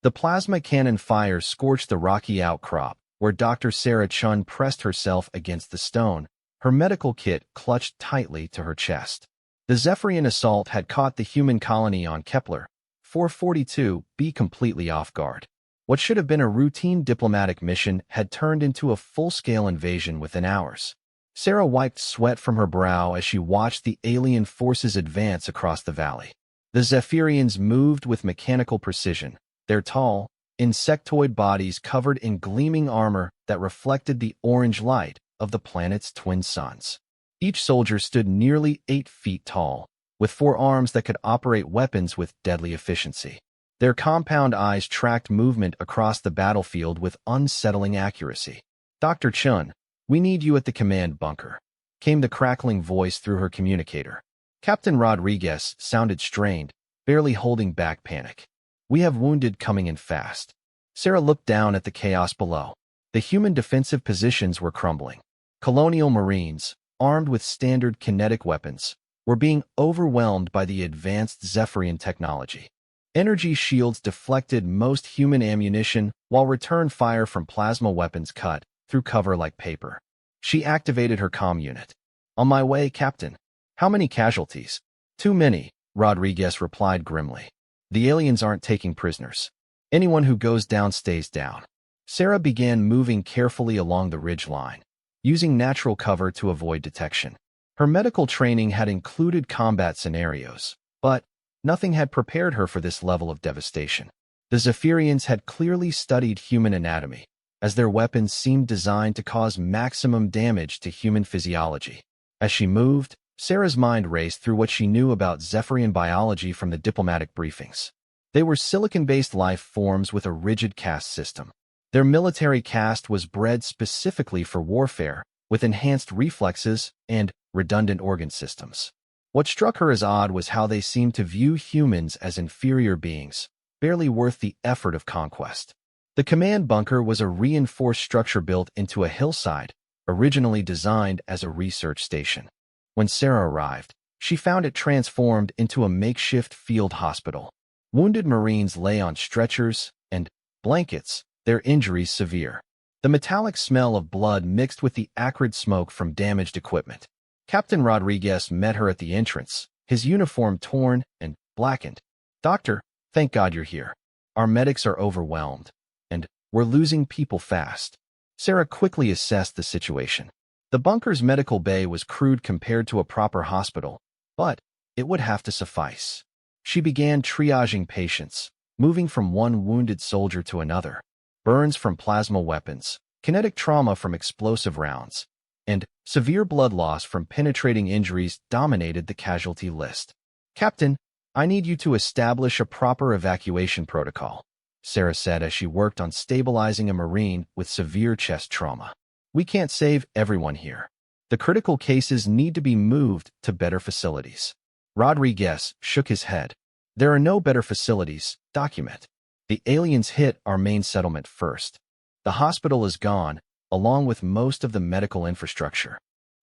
The plasma cannon fire scorched the rocky outcrop, where Dr. Sarah Chun pressed herself against the stone, her medical kit clutched tightly to her chest. The Zephyrian assault had caught the human colony on Kepler 442b completely off guard. What should have been a routine diplomatic mission had turned into a full-scale invasion within hours. Sarah wiped sweat from her brow as she watched the alien forces advance across the valley. The Zephyrians moved with mechanical precision, their tall, insectoid bodies covered in gleaming armor that reflected the orange light of the planet's twin suns. Each soldier stood nearly 8 feet tall, with 4 arms that could operate weapons with deadly efficiency. Their compound eyes tracked movement across the battlefield with unsettling accuracy. "Dr. Chun, we need you at the command bunker," came the crackling voice through her communicator. Captain Rodriguez sounded strained, barely holding back panic. "We have wounded coming in fast." Sarah looked down at the chaos below. The human defensive positions were crumbling. Colonial Marines, armed with standard kinetic weapons, were being overwhelmed by the advanced Zephyrian technology. Energy shields deflected most human ammunition, while return fire from plasma weapons cut through cover like paper. She activated her comm unit. "On my way, Captain." "How many casualties?" "Too many," Rodriguez replied grimly. "The aliens aren't taking prisoners. Anyone who goes down stays down." Sarah began moving carefully along the ridge line, using natural cover to avoid detection. Her medical training had included combat scenarios, but nothing had prepared her for this level of devastation. The Zephyrians had clearly studied human anatomy, as their weapons seemed designed to cause maximum damage to human physiology. As she moved, Sarah's mind raced through what she knew about Zephyrian biology from the diplomatic briefings. They were silicon-based life forms with a rigid caste system. Their military caste was bred specifically for warfare, with enhanced reflexes and redundant organ systems. What struck her as odd was how they seemed to view humans as inferior beings, barely worth the effort of conquest. The command bunker was a reinforced structure built into a hillside, originally designed as a research station. When Sarah arrived, she found it transformed into a makeshift field hospital. Wounded Marines lay on stretchers and blankets, their injuries severe. The metallic smell of blood mixed with the acrid smoke from damaged equipment. Captain Rodriguez met her at the entrance, his uniform torn and blackened. "Doctor, thank God you're here. Our medics are overwhelmed, and we're losing people fast." Sarah quickly assessed the situation. The bunker's medical bay was crude compared to a proper hospital, but it would have to suffice. She began triaging patients, moving from one wounded soldier to another. Burns from plasma weapons, kinetic trauma from explosive rounds, and severe blood loss from penetrating injuries dominated the casualty list. "Captain, I need you to establish a proper evacuation protocol," Sarah said as she worked on stabilizing a Marine with severe chest trauma. "We can't save everyone here. The critical cases need to be moved to better facilities." Rodriguez shook his head. "There are no better facilities, document. The aliens hit our main settlement first. The hospital is gone, along with most of the medical infrastructure."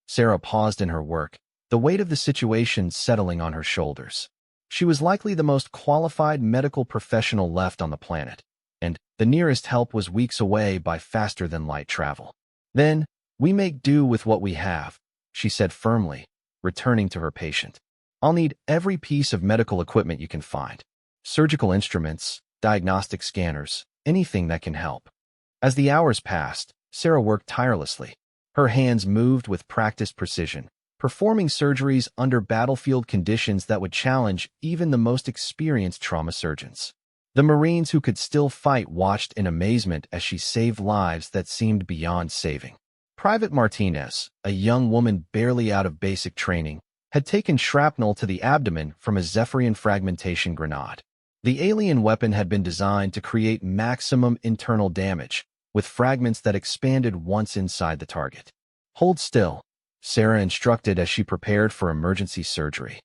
Sarah paused in her work, the weight of the situation settling on her shoulders. She was likely the most qualified medical professional left on the planet, and the nearest help was weeks away by faster-than-light travel. "Then, we make do with what we have," she said firmly, returning to her patient. "I'll need every piece of medical equipment you can find. Surgical instruments, diagnostic scanners, anything that can help." As the hours passed, Sarah worked tirelessly. Her hands moved with practiced precision, performing surgeries under battlefield conditions that would challenge even the most experienced trauma surgeons. The Marines who could still fight watched in amazement as she saved lives that seemed beyond saving. Private Martinez, a young woman barely out of basic training, had taken shrapnel to the abdomen from a Zephyrian fragmentation grenade. The alien weapon had been designed to create maximum internal damage, with fragments that expanded once inside the target. "Hold still," Sarah instructed as she prepared for emergency surgery.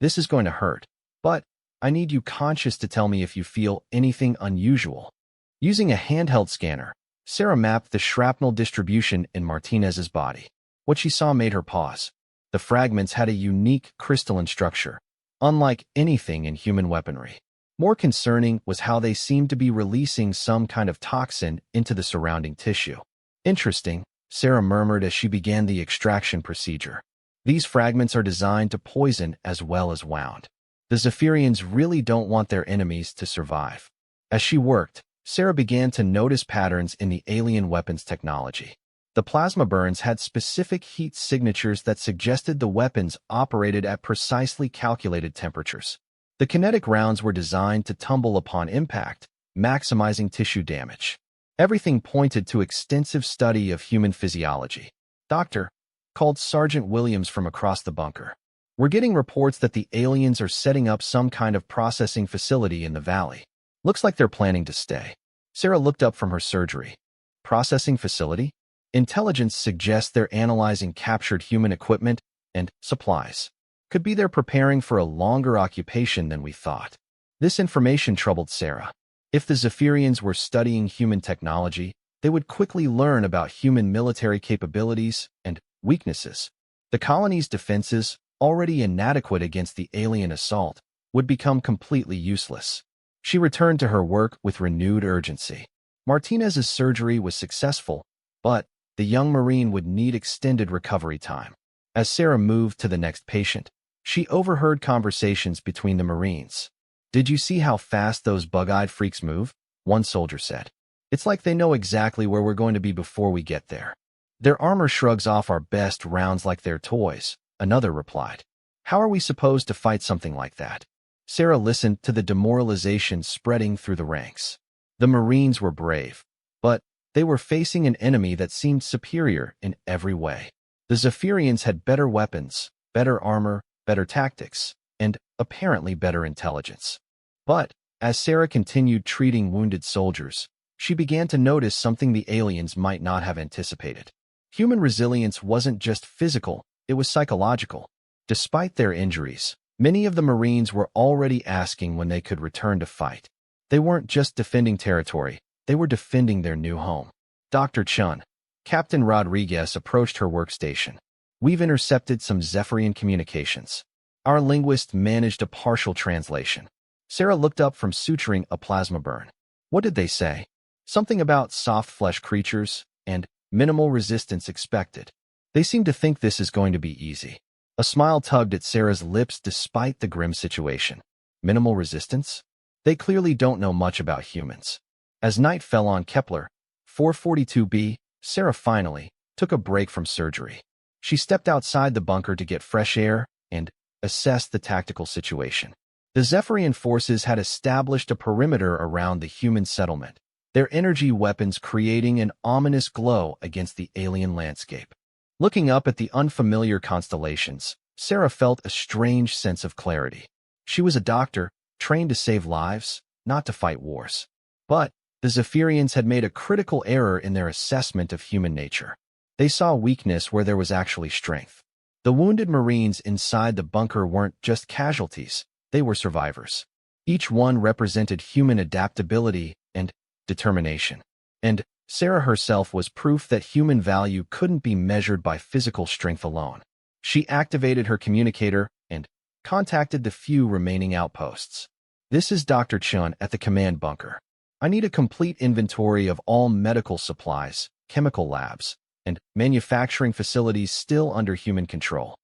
"This is going to hurt, but I need you conscious to tell me if you feel anything unusual." Using a handheld scanner, Sarah mapped the shrapnel distribution in Martinez's body. What she saw made her pause. The fragments had a unique crystalline structure, unlike anything in human weaponry. More concerning was how they seemed to be releasing some kind of toxin into the surrounding tissue. Interesting, Sarah murmured as she began the extraction procedure. These fragments are designed to poison as well as wound. The Zephyrians really don't want their enemies to survive. As she worked, Sarah began to notice patterns in the alien weapons technology. The plasma burns had specific heat signatures that suggested the weapons operated at precisely calculated temperatures. The kinetic rounds were designed to tumble upon impact, maximizing tissue damage. Everything pointed to extensive study of human physiology. "Doctor," called Sergeant Williams from across the bunker. "We're getting reports that the aliens are setting up some kind of processing facility in the valley. Looks like they're planning to stay." Sarah looked up from her surgery. "Processing facility? Intelligence suggests they're analyzing captured human equipment and supplies. Could be they're preparing for a longer occupation than we thought." This information troubled Sarah. If the Zephyrians were studying human technology, they would quickly learn about human military capabilities and weaknesses. The colony's defenses, already inadequate against the alien assault, would become completely useless. She returned to her work with renewed urgency. Martinez's surgery was successful, but the young Marine would need extended recovery time. As Sarah moved to the next patient, she overheard conversations between the Marines. "Did you see how fast those bug-eyed freaks move?" one soldier said. "It's like they know exactly where we're going to be before we get there. Their armor shrugs off our best rounds like they're toys," another replied. "How are we supposed to fight something like that?" Sarah listened to the demoralization spreading through the ranks. The Marines were brave, but they were facing an enemy that seemed superior in every way. The Zephyrians had better weapons, better armor, better tactics, and apparently better intelligence. But as Sarah continued treating wounded soldiers, she began to notice something the aliens might not have anticipated. Human resilience wasn't just physical, it was psychological. Despite their injuries, many of the Marines were already asking when they could return to fight. They weren't just defending territory, they were defending their new home. "Dr. Chun," Captain Rodriguez approached her workstation. "We've intercepted some Zephyrian communications. Our linguist managed a partial translation." Sarah looked up from suturing a plasma burn. "What did they say?" "Something about soft flesh creatures and minimal resistance expected. They seem to think this is going to be easy." A smile tugged at Sarah's lips despite the grim situation. Minimal resistance? They clearly don't know much about humans. As night fell on Kepler 442b, Sarah finally took a break from surgery. She stepped outside the bunker to get fresh air and assess the tactical situation. The Zephyrian forces had established a perimeter around the human settlement, their energy weapons creating an ominous glow against the alien landscape. Looking up at the unfamiliar constellations, Sarah felt a strange sense of clarity. She was a doctor, trained to save lives, not to fight wars. But the Zephyrians had made a critical error in their assessment of human nature. They saw weakness where there was actually strength. The wounded Marines inside the bunker weren't just casualties, they were survivors. Each one represented human adaptability and determination. And Sarah herself was proof that human value couldn't be measured by physical strength alone. She activated her communicator and contacted the few remaining outposts. "This is Dr. Chun at the command bunker. I need a complete inventory of all medical supplies, chemical labs, and manufacturing facilities still under human control."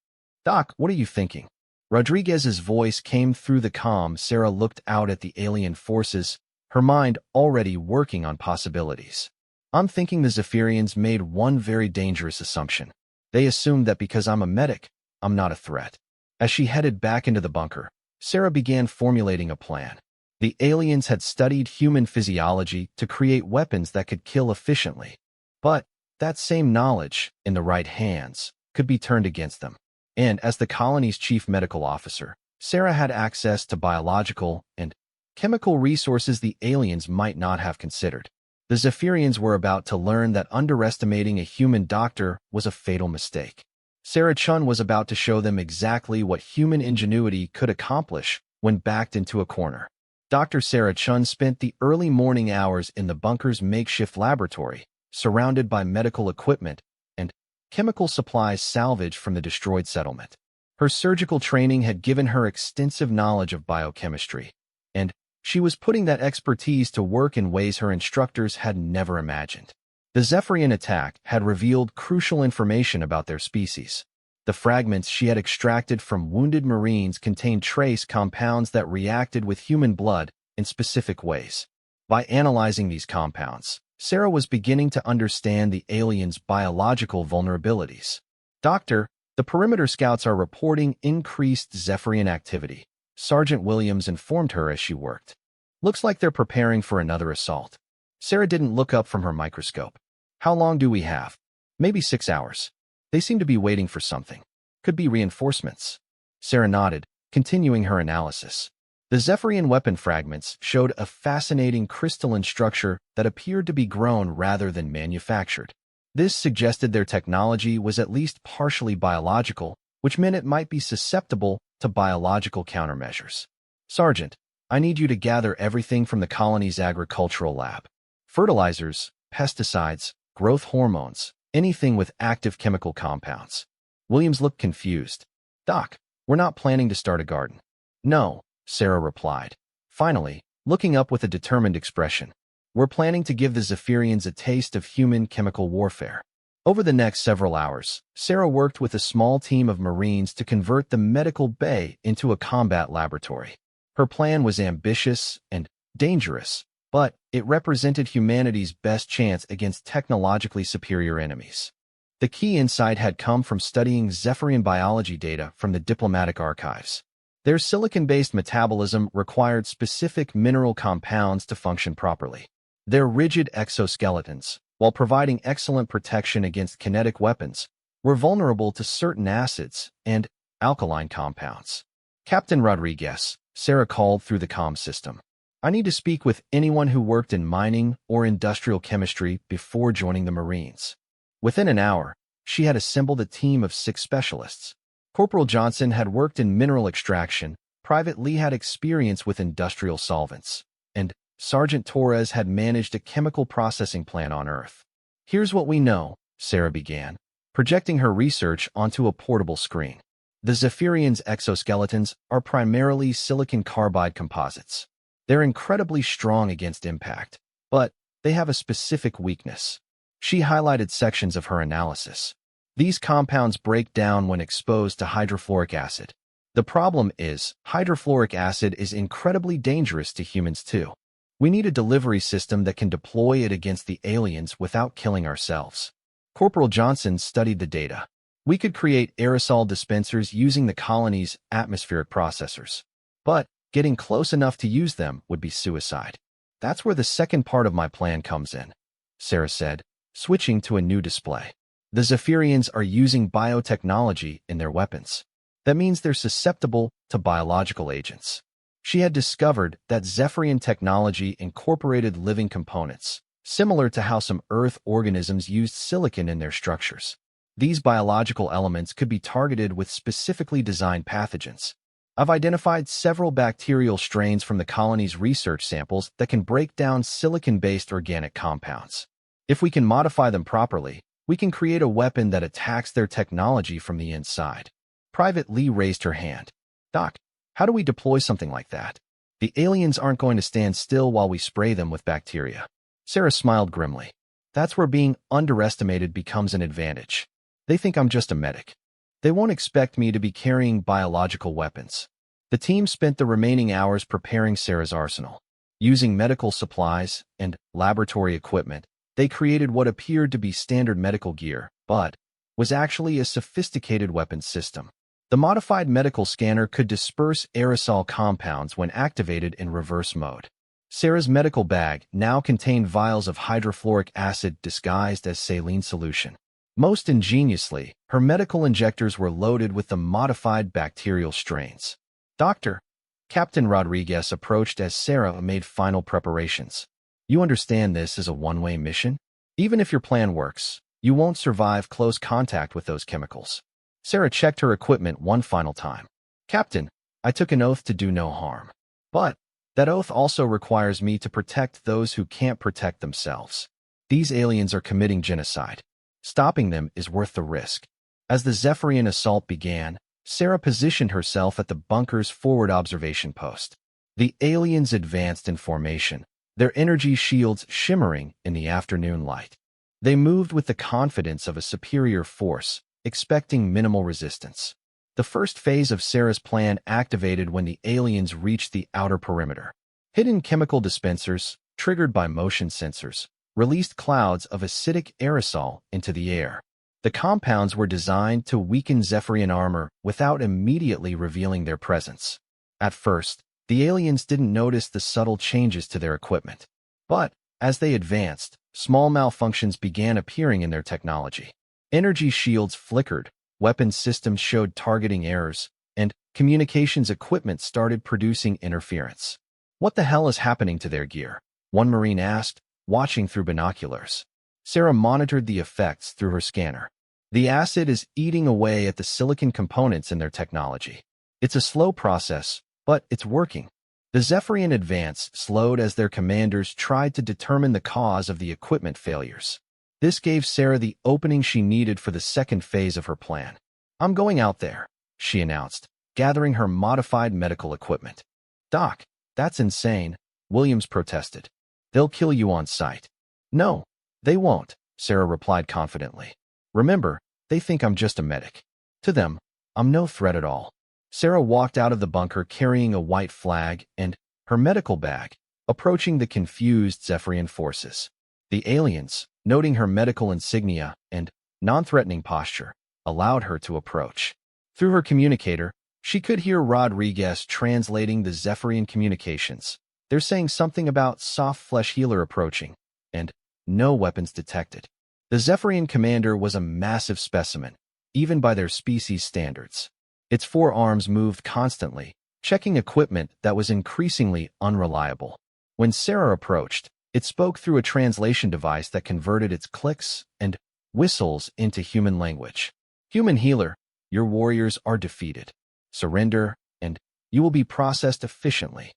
"Doc, what are you thinking?" Rodriguez's voice came through the comm. Sarah looked out at the alien forces, her mind already working on possibilities. "I'm thinking the Zephyrians made one very dangerous assumption. They assumed that because I'm a medic, I'm not a threat." As she headed back into the bunker, Sarah began formulating a plan. The aliens had studied human physiology to create weapons that could kill efficiently. But that same knowledge, in the right hands, could be turned against them. And as the colony's chief medical officer, Sarah had access to biological and chemical resources the aliens might not have considered. The Zephyrians were about to learn that underestimating a human doctor was a fatal mistake. Sarah Chun was about to show them exactly what human ingenuity could accomplish when backed into a corner. Dr. Sarah Chun spent the early morning hours in the bunker's makeshift laboratory, surrounded by medical equipment and chemical supplies salvaged from the destroyed settlement. Her surgical training had given her extensive knowledge of biochemistry, and She was putting that expertise to work in ways her instructors had never imagined. The Zephyrian attack had revealed crucial information about their species. The fragments she had extracted from wounded Marines contained trace compounds that reacted with human blood in specific ways. By analyzing these compounds, Sarah was beginning to understand the aliens' biological vulnerabilities. Doctor, the perimeter scouts are reporting increased Zephyrian activity, Sergeant Williams informed her as she worked. Looks like they're preparing for another assault. Sarah didn't look up from her microscope. How long do we have? Maybe 6 hours. They seem to be waiting for something. Could be reinforcements. Sarah nodded, continuing her analysis. The Zephyrian weapon fragments showed a fascinating crystalline structure that appeared to be grown rather than manufactured. This suggested their technology was at least partially biological, which meant it might be susceptible to biological countermeasures. Sergeant, I need you to gather everything from the colony's agricultural lab. Fertilizers, pesticides, growth hormones, anything with active chemical compounds. Williams looked confused. Doc, we're not planning to start a garden. No, Sarah replied. Finally, looking up with a determined expression. We're planning to give the Zephyrians a taste of human chemical warfare. Over the next several hours, Sarah worked with a small team of Marines to convert the medical bay into a combat laboratory. Her plan was ambitious and dangerous, but it represented humanity's best chance against technologically superior enemies. The key insight had come from studying Zephyrian biology data from the diplomatic archives. Their silicon-based metabolism required specific mineral compounds to function properly. Their rigid exoskeletons, while providing excellent protection against kinetic weapons, were vulnerable to certain acids and alkaline compounds. Captain Rodriguez, Sarah called through the comm system. I need to speak with anyone who worked in mining or industrial chemistry before joining the Marines. Within an hour, she had assembled a team of 6 specialists. Corporal Johnson had worked in mineral extraction, Private Lee had experience with industrial solvents, and Sergeant Torres had managed a chemical processing plant on Earth. Here's what we know, Sarah began, projecting her research onto a portable screen. The Zephyrians' exoskeletons are primarily silicon carbide composites. They're incredibly strong against impact, but they have a specific weakness. She highlighted sections of her analysis. These compounds break down when exposed to hydrofluoric acid. The problem is, hydrofluoric acid is incredibly dangerous to humans too. We need a delivery system that can deploy it against the aliens without killing ourselves. Corporal Johnson studied the data. We could create aerosol dispensers using the colony's atmospheric processors. But getting close enough to use them would be suicide. That's where the second part of my plan comes in, Sarah said, switching to a new display. The Zephyrians are using biotechnology in their weapons. That means they're susceptible to biological agents. She had discovered that Zephyrian technology incorporated living components, similar to how some Earth organisms used silicon in their structures. These biological elements could be targeted with specifically designed pathogens. I've identified several bacterial strains from the colony's research samples that can break down silicon-based organic compounds. If we can modify them properly, we can create a weapon that attacks their technology from the inside. Private Lee raised her hand. Doc, how do we deploy something like that? The aliens aren't going to stand still while we spray them with bacteria. Sarah smiled grimly. That's where being underestimated becomes an advantage. They think I'm just a medic. They won't expect me to be carrying biological weapons. The team spent the remaining hours preparing Sarah's arsenal. Using medical supplies and laboratory equipment, they created what appeared to be standard medical gear, but was actually a sophisticated weapons system. The modified medical scanner could disperse aerosol compounds when activated in reverse mode. Sarah's medical bag now contained vials of hydrofluoric acid disguised as saline solution. Most ingeniously, her medical injectors were loaded with the modified bacterial strains. Doctor, Captain Rodriguez approached as Sarah made final preparations. You understand this is a one-way mission? Even if your plan works, you won't survive close contact with those chemicals. Sarah checked her equipment one final time. Captain, I took an oath to do no harm. But that oath also requires me to protect those who can't protect themselves. These aliens are committing genocide. Stopping them is worth the risk. As the Zephyrian assault began, Sarah positioned herself at the bunker's forward observation post. The aliens advanced in formation, their energy shields shimmering in the afternoon light. They moved with the confidence of a superior force, expecting minimal resistance. The first phase of Sarah's plan activated when the aliens reached the outer perimeter. Hidden chemical dispensers, triggered by motion sensors, released clouds of acidic aerosol into the air. The compounds were designed to weaken Zephyrian armor without immediately revealing their presence. At first, the aliens didn't notice the subtle changes to their equipment. But, as they advanced, small malfunctions began appearing in their technology. Energy shields flickered, weapons systems showed targeting errors, and communications equipment started producing interference. "What the hell is happening to their gear?" one Marine asked, watching through binoculars. Sarah monitored the effects through her scanner. "The acid is eating away at the silicon components in their technology. It's a slow process, but it's working." The Zephyrian advance slowed as their commanders tried to determine the cause of the equipment failures. This gave Sarah the opening she needed for the second phase of her plan. "I'm going out there," she announced, gathering her modified medical equipment. "Doc, that's insane," Williams protested. "They'll kill you on sight." "No, they won't," Sarah replied confidently. "Remember, they think I'm just a medic. To them, I'm no threat at all." Sarah walked out of the bunker carrying a white flag and her medical bag, approaching the confused Zephyrian forces. The aliens, noting her medical insignia and non-threatening posture, allowed her to approach. Through her communicator, she could hear Rodriguez translating the Zephyrian communications. They're saying something about soft flesh healer approaching, and no weapons detected. The Zephyrian commander was a massive specimen, even by their species standards. Its forearms moved constantly, checking equipment that was increasingly unreliable. When Sarah approached, it spoke through a translation device that converted its clicks and whistles into human language. "Human healer, your warriors are defeated. Surrender, and you will be processed efficiently."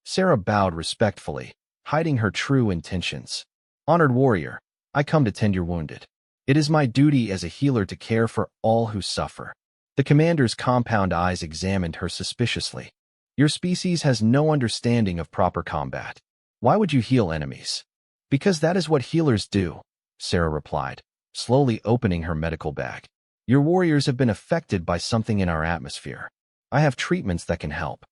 Sarah bowed respectfully, hiding her true intentions. "Honored warrior, I come to tend your wounded. It is my duty as a healer to care for all who suffer." The commander's compound eyes examined her suspiciously. "Your species has no understanding of proper combat. Why would you heal enemies?" "Because that is what healers do," Sarah replied, slowly opening her medical bag. "Your warriors have been affected by something in our atmosphere. I have treatments that can help."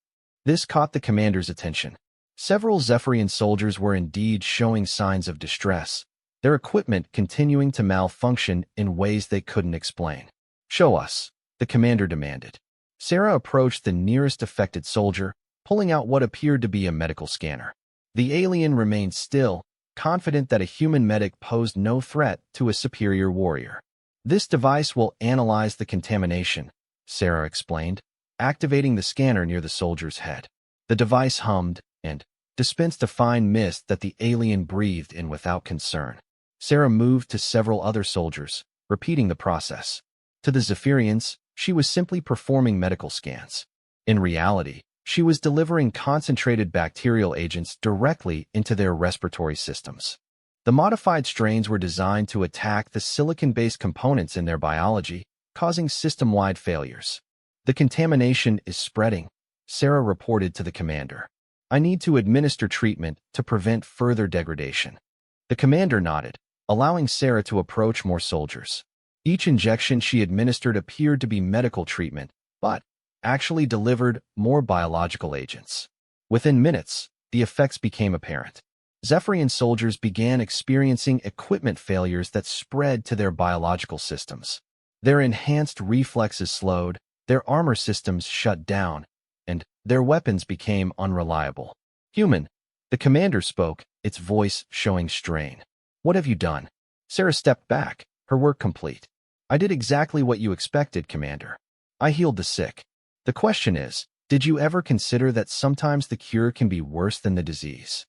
This caught the commander's attention. Several Zephyrian soldiers were indeed showing signs of distress, their equipment continuing to malfunction in ways they couldn't explain. "Show us," the commander demanded. Sarah approached the nearest affected soldier, pulling out what appeared to be a medical scanner. The alien remained still, confident that a human medic posed no threat to a superior warrior. "This device will analyze the contamination," Sarah explained, activating the scanner near the soldier's head. The device hummed and dispensed a fine mist that the alien breathed in without concern. Sarah moved to several other soldiers, repeating the process. To the Zephyrians, she was simply performing medical scans. In reality, she was delivering concentrated bacterial agents directly into their respiratory systems. The modified strains were designed to attack the silicon-based components in their biology, causing system-wide failures. "The contamination is spreading," Sarah reported to the commander. "I need to administer treatment to prevent further degradation." The commander nodded, allowing Sarah to approach more soldiers. Each injection she administered appeared to be medical treatment, but actually delivered more biological agents. Within minutes, the effects became apparent. Zephyrian soldiers began experiencing equipment failures that spread to their biological systems. Their enhanced reflexes slowed, their armor systems shut down, and their weapons became unreliable. "Human," the commander spoke, its voice showing strain. "What have you done?" Sarah stepped back, her work complete. "I did exactly what you expected, Commander. I healed the sick. The question is, did you ever consider that sometimes the cure can be worse than the disease?"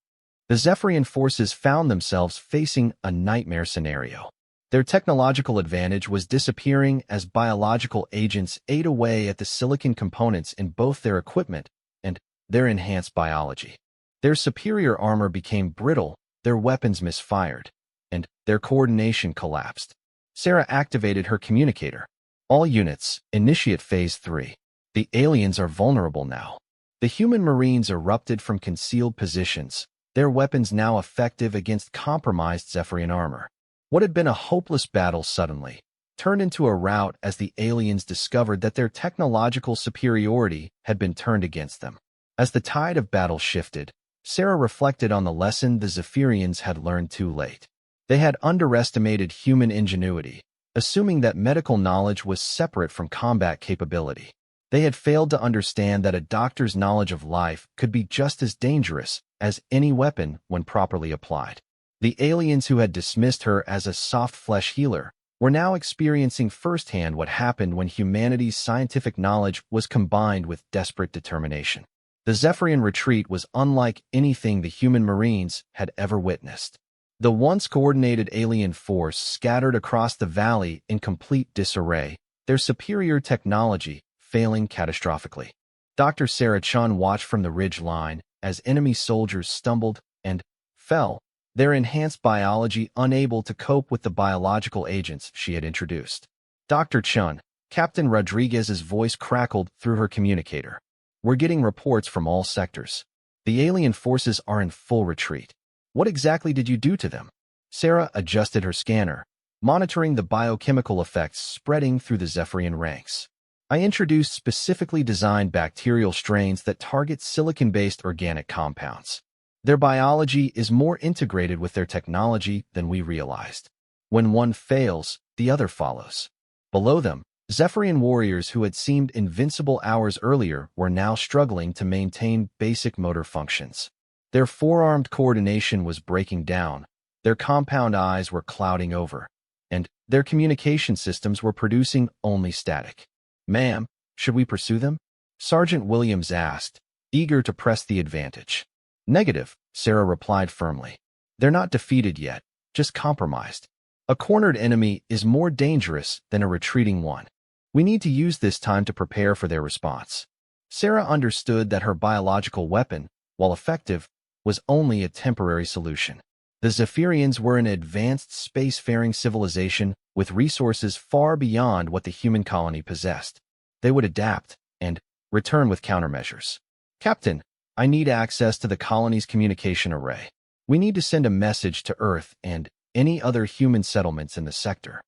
The Zephyrian forces found themselves facing a nightmare scenario. Their technological advantage was disappearing as biological agents ate away at the silicon components in both their equipment and their enhanced biology. Their superior armor became brittle, their weapons misfired, and their coordination collapsed. Sarah activated her communicator. "All units, initiate Phase 3. The aliens are vulnerable now." The human Marines erupted from concealed positions, their weapons now effective against compromised Zephyrian armor. What had been a hopeless battle suddenly turned into a rout as the aliens discovered that their technological superiority had been turned against them. As the tide of battle shifted, Sarah reflected on the lesson the Zephyrians had learned too late. They had underestimated human ingenuity, assuming that medical knowledge was separate from combat capability. They had failed to understand that a doctor's knowledge of life could be just as dangerous as any weapon when properly applied. The aliens who had dismissed her as a soft flesh healer were now experiencing firsthand what happened when humanity's scientific knowledge was combined with desperate determination. The Zephyrian retreat was unlike anything the human Marines had ever witnessed. The once coordinated alien force scattered across the valley in complete disarray, their superior technology failing catastrophically. Dr. Sarah Chun watched from the ridge line as enemy soldiers stumbled and fell, their enhanced biology unable to cope with the biological agents she had introduced. Dr. Chun, Captain Rodriguez's voice crackled through her communicator. We're getting reports from all sectors. The alien forces are in full retreat. What exactly did you do to them? Sarah adjusted her scanner, monitoring the biochemical effects spreading through the Zephyrian ranks. I introduced specifically designed bacterial strains that target silicon-based organic compounds. Their biology is more integrated with their technology than we realized. When one fails, the other follows. Below them, Zephyrian warriors who had seemed invincible hours earlier were now struggling to maintain basic motor functions. Their forearmed coordination was breaking down, their compound eyes were clouding over, and their communication systems were producing only static. Ma'am, should we pursue them? Sergeant Williams asked, eager to press the advantage. Negative, Sarah replied firmly. They're not defeated yet, just compromised. A cornered enemy is more dangerous than a retreating one. We need to use this time to prepare for their response. Sarah understood that her biological weapon, while effective, was only a temporary solution. The Zephyrians were an advanced spacefaring civilization with resources far beyond what the human colony possessed. They would adapt and return with countermeasures. Captain, I need access to the colony's communication array. We need to send a message to Earth and any other human settlements in the sector.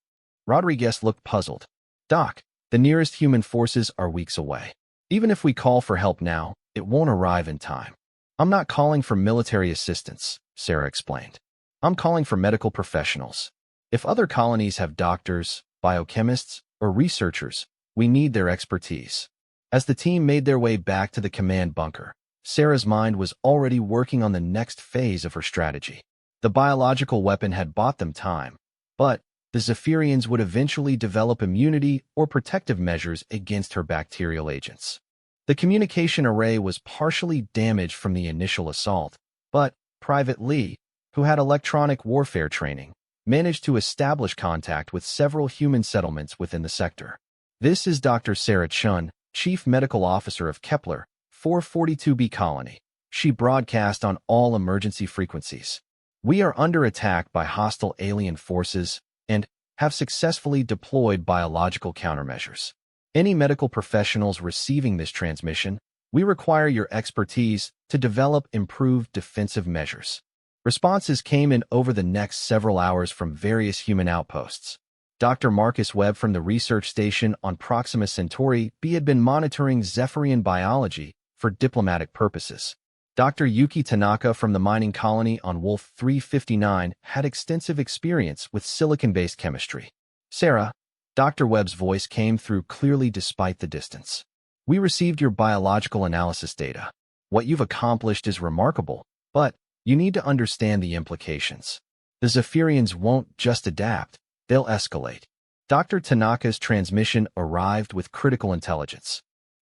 Rodriguez looked puzzled. Doc, the nearest human forces are weeks away. Even if we call for help now, it won't arrive in time. I'm not calling for military assistance, Sarah explained. I'm calling for medical professionals. If other colonies have doctors, biochemists, or researchers, we need their expertise. As the team made their way back to the command bunker, Sarah's mind was already working on the next phase of her strategy. The biological weapon had bought them time, but the Zephyrians would eventually develop immunity or protective measures against her bacterial agents. The communication array was partially damaged from the initial assault, but Private Lee, who had electronic warfare training, managed to establish contact with several human settlements within the sector. This is Dr. Sarah Chun, Chief Medical Officer of Kepler, 442b Colony. She broadcast on all emergency frequencies. We are under attack by hostile alien forces and have successfully deployed biological countermeasures. Any medical professionals receiving this transmission, we require your expertise to develop improved defensive measures. Responses came in over the next several hours from various human outposts. Dr. Marcus Webb from the research station on Proxima Centauri B had been monitoring Zephyrian biology for diplomatic purposes. Dr. Yuki Tanaka from the mining colony on Wolf 359 had extensive experience with silicon-based chemistry. Sarah, Dr. Webb's voice came through clearly despite the distance. We received your biological analysis data. What you've accomplished is remarkable, but you need to understand the implications. The Zephyrians won't just adapt, they'll escalate. Dr. Tanaka's transmission arrived with critical intelligence.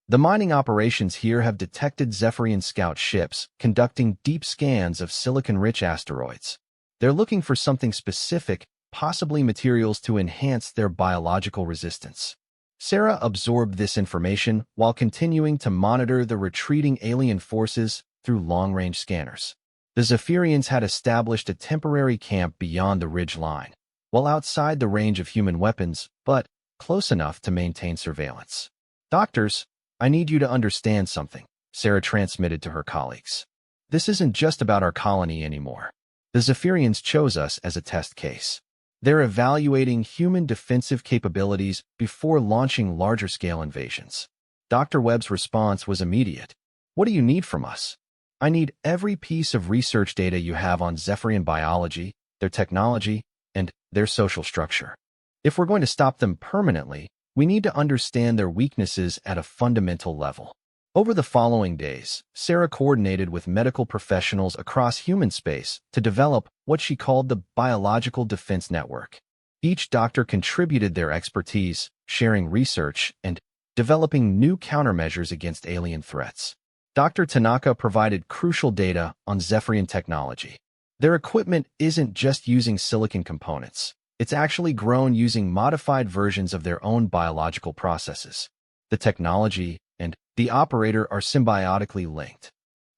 The mining operations here have detected Zephyrian scout ships conducting deep scans of silicon-rich asteroids. They're looking for something specific, possibly materials to enhance their biological resistance. Sarah absorbed this information while continuing to monitor the retreating alien forces through long-range scanners. The Zephyrians had established a temporary camp beyond the ridge line, while outside the range of human weapons, but close enough to maintain surveillance. Doctors, I need you to understand something. Sarah transmitted to her colleagues. This isn't just about our colony anymore. The Zephyrians chose us as a test case. They're evaluating human defensive capabilities before launching larger-scale invasions. Dr. Webb's response was immediate. What do you need from us? I need every piece of research data you have on Zephyrian biology, their technology, and their social structure. If we're going to stop them permanently, we need to understand their weaknesses at a fundamental level. Over the following days, Sarah coordinated with medical professionals across human space to develop what she called the Biological Defense Network. Each doctor contributed their expertise, sharing research, and developing new countermeasures against alien threats. Dr. Tanaka provided crucial data on Zephyrian technology. Their equipment isn't just using silicon components. It's actually grown using modified versions of their own biological processes. The technology and the operator are symbiotically linked.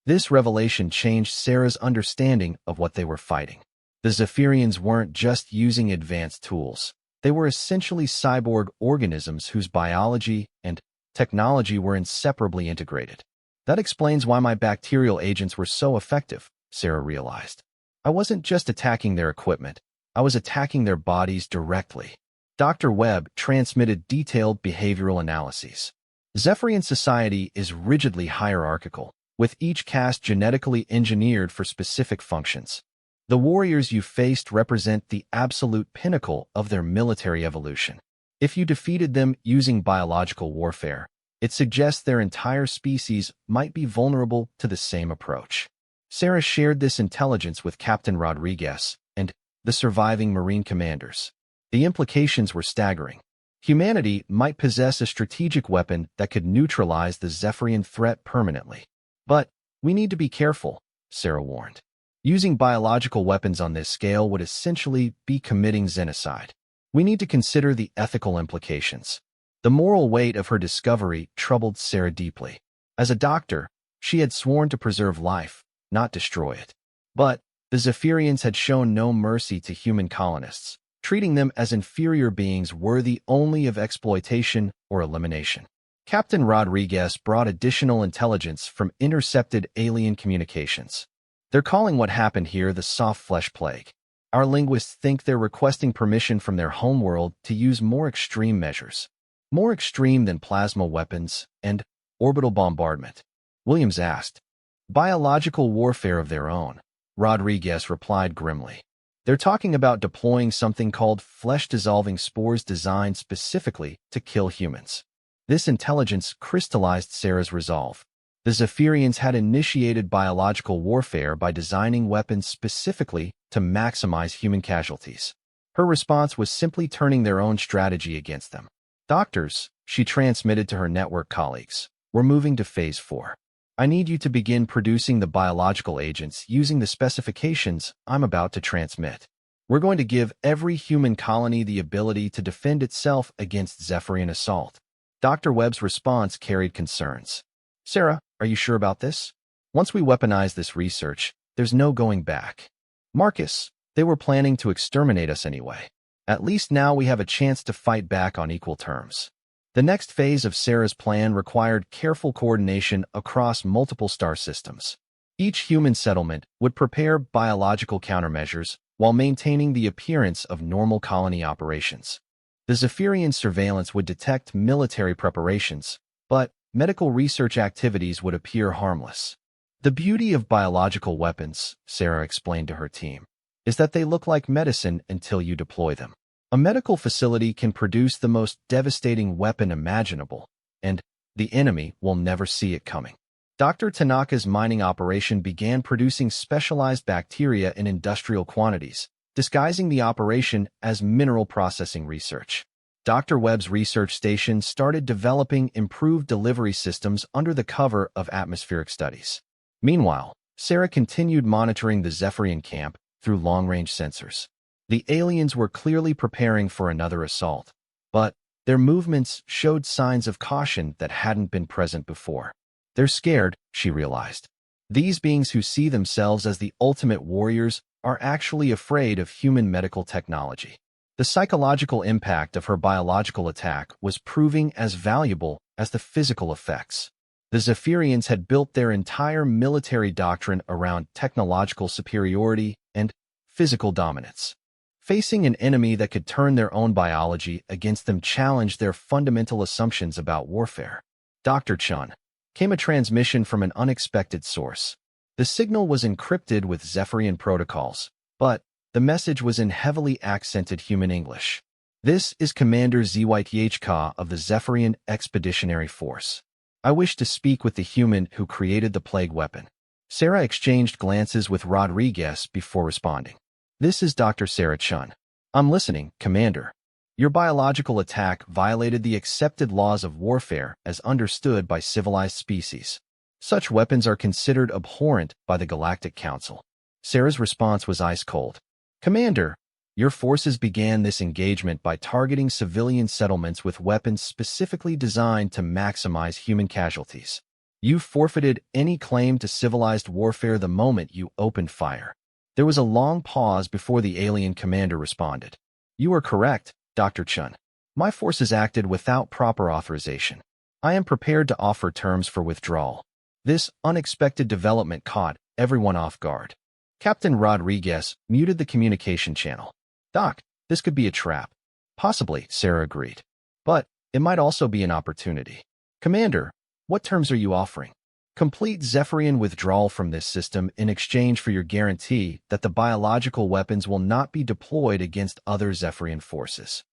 This revelation changed Sarah's understanding of what they were fighting. The Zephyrians weren't just using advanced tools. They were essentially cyborg organisms whose biology and technology were inseparably integrated. That explains why my bacterial agents were so effective, Sarah realized. I wasn't just attacking their equipment. I was attacking their bodies directly. Dr. Webb transmitted detailed behavioral analyses. Zephyrian society is rigidly hierarchical, with each caste genetically engineered for specific functions. The warriors you faced represent the absolute pinnacle of their military evolution. If you defeated them using biological warfare, it suggests their entire species might be vulnerable to the same approach. Sarah shared this intelligence with Captain Rodriguez and the surviving Marine commanders. The implications were staggering. Humanity might possess a strategic weapon that could neutralize the Zephyrian threat permanently. But we need to be careful, Sarah warned. Using biological weapons on this scale would essentially be committing genocide. We need to consider the ethical implications. The moral weight of her discovery troubled Sarah deeply. As a doctor, she had sworn to preserve life, not destroy it. But the Zephyrians had shown no mercy to human colonists, treating them as inferior beings worthy only of exploitation or elimination. Captain Rodriguez brought additional intelligence from intercepted alien communications. They're calling what happened here the soft flesh plague. Our linguists think they're requesting permission from their homeworld to use more extreme measures. More extreme than plasma weapons and orbital bombardment. Williams asked. Biological warfare of their own, Rodriguez replied grimly. They're talking about deploying something called flesh-dissolving spores designed specifically to kill humans. This intelligence crystallized Sarah's resolve. The Zephyrians had initiated biological warfare by designing weapons specifically to maximize human casualties. Her response was simply turning their own strategy against them. Doctors, she transmitted to her network colleagues, we're moving to Phase 4. I need you to begin producing the biological agents using the specifications I'm about to transmit. We're going to give every human colony the ability to defend itself against Zephyrian assault. Dr. Webb's response carried concerns. Sarah, are you sure about this? Once we weaponize this research, there's no going back. Marcus, they were planning to exterminate us anyway. At least now we have a chance to fight back on equal terms. The next phase of Sarah's plan required careful coordination across multiple star systems. Each human settlement would prepare biological countermeasures while maintaining the appearance of normal colony operations. The Zephyrian surveillance would detect military preparations, but medical research activities would appear harmless. The beauty of biological weapons, Sarah explained to her team, is that they look like medicine until you deploy them. A medical facility can produce the most devastating weapon imaginable, and the enemy will never see it coming. Dr. Tanaka's mining operation began producing specialized bacteria in industrial quantities, disguising the operation as mineral processing research. Dr. Webb's research station started developing improved delivery systems under the cover of atmospheric studies. Meanwhile, Sarah continued monitoring the Zephyrian camp through long-range sensors. The aliens were clearly preparing for another assault, but their movements showed signs of caution that hadn't been present before. They're scared, she realized. These beings who see themselves as the ultimate warriors are actually afraid of human medical technology. The psychological impact of her biological attack was proving as valuable as the physical effects. The Zephyrians had built their entire military doctrine around technological superiority and physical dominance. Facing an enemy that could turn their own biology against them challenged their fundamental assumptions about warfare. Dr. Chun. Came a transmission from an unexpected source. The signal was encrypted with Zephyrian protocols, but the message was in heavily accented human English. This is Commander ZYTHK of the Zephyrian Expeditionary Force. I wish to speak with the human who created the plague weapon. Sarah exchanged glances with Rodriguez before responding. This is Dr. Sarah Chun. I'm listening, Commander. Your biological attack violated the accepted laws of warfare as understood by civilized species. Such weapons are considered abhorrent by the Galactic Council. Sarah's response was ice-cold. Commander, your forces began this engagement by targeting civilian settlements with weapons specifically designed to maximize human casualties. You forfeited any claim to civilized warfare the moment you opened fire. There was a long pause before the alien commander responded. You are correct, Dr. Chun. My forces acted without proper authorization. I am prepared to offer terms for withdrawal. This unexpected development caught everyone off guard. Captain Rodriguez muted the communication channel. Doc, this could be a trap. Possibly, Sarah agreed. But it might also be an opportunity. Commander, what terms are you offering? Complete Zephyrian withdrawal from this system in exchange for your guarantee that the biological weapons will not be deployed against other Zephyrian forces.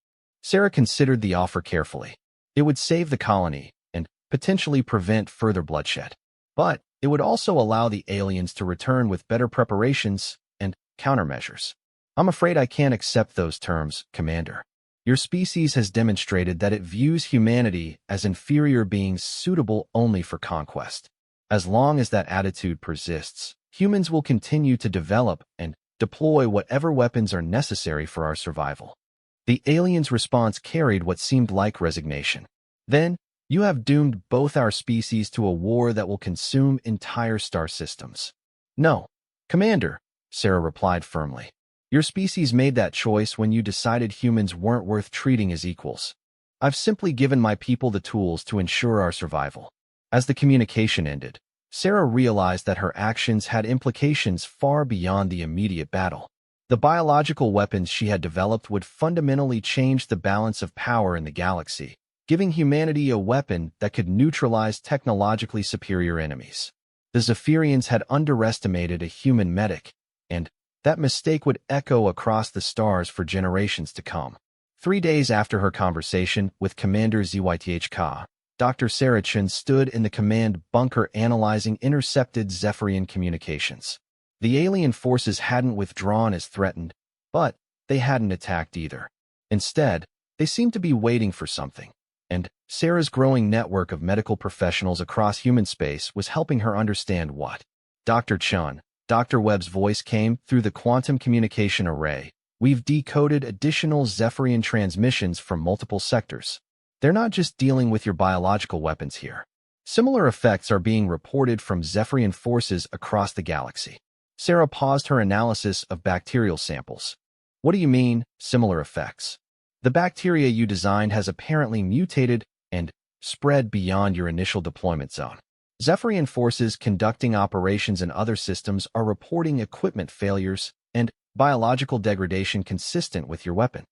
Sarah considered the offer carefully. It would save the colony and potentially prevent further bloodshed. But it would also allow the aliens to return with better preparations and countermeasures. I'm afraid I can't accept those terms, Commander. Your species has demonstrated that it views humanity as inferior beings suitable only for conquest. As long as that attitude persists, humans will continue to develop and deploy whatever weapons are necessary for our survival. The aliens' response carried what seemed like resignation. Then, you have doomed both our species to a war that will consume entire star systems. No, Commander, Sarah replied firmly. Your species made that choice when you decided humans weren't worth treating as equals. I've simply given my people the tools to ensure our survival. As the communication ended, Sarah realized that her actions had implications far beyond the immediate battle. The biological weapons she had developed would fundamentally change the balance of power in the galaxy, giving humanity a weapon that could neutralize technologically superior enemies. The Zephyrians had underestimated a human medic, and that mistake would echo across the stars for generations to come. 3 days after her conversation with Commander ZYTHK, Dr. Sarah Chun stood in the command bunker analyzing intercepted Zephyrian communications. The alien forces hadn't withdrawn as threatened, but they hadn't attacked either. Instead, they seemed to be waiting for something, and Sarah's growing network of medical professionals across human space was helping her understand what. Dr. Chun, Dr. Webb's voice came through the quantum communication array. We've decoded additional Zephyrian transmissions from multiple sectors. They're not just dealing with your biological weapons here. Similar effects are being reported from Zephyrian forces across the galaxy. Sarah paused her analysis of bacterial samples. What do you mean, similar effects? The bacteria you designed has apparently mutated and spread beyond your initial deployment zone. Zephyrian forces conducting operations in other systems are reporting equipment failures and biological degradation consistent with your weapon.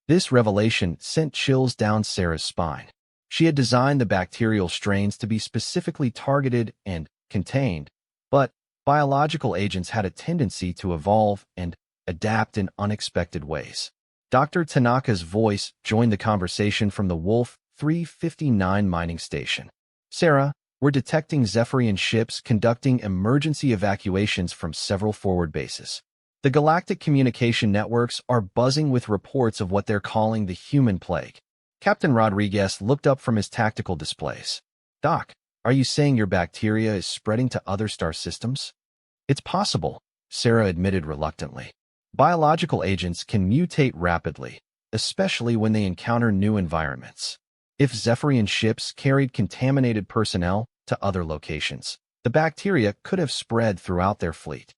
This revelation sent chills down Sarah's spine. She had designed the bacterial strains to be specifically targeted and contained, but biological agents had a tendency to evolve and adapt in unexpected ways. Dr. Tanaka's voice joined the conversation from the Wolf 359 mining station. Sarah, we're detecting Zephyrian ships conducting emergency evacuations from several forward bases. The galactic communication networks are buzzing with reports of what they're calling the human plague. Captain Rodriguez looked up from his tactical displays. Doc, are you saying your bacteria is spreading to other star systems? It's possible, Sarah admitted reluctantly. Biological agents can mutate rapidly, especially when they encounter new environments. If Zephyrian ships carried contaminated personnel to other locations, the bacteria could have spread throughout their fleet.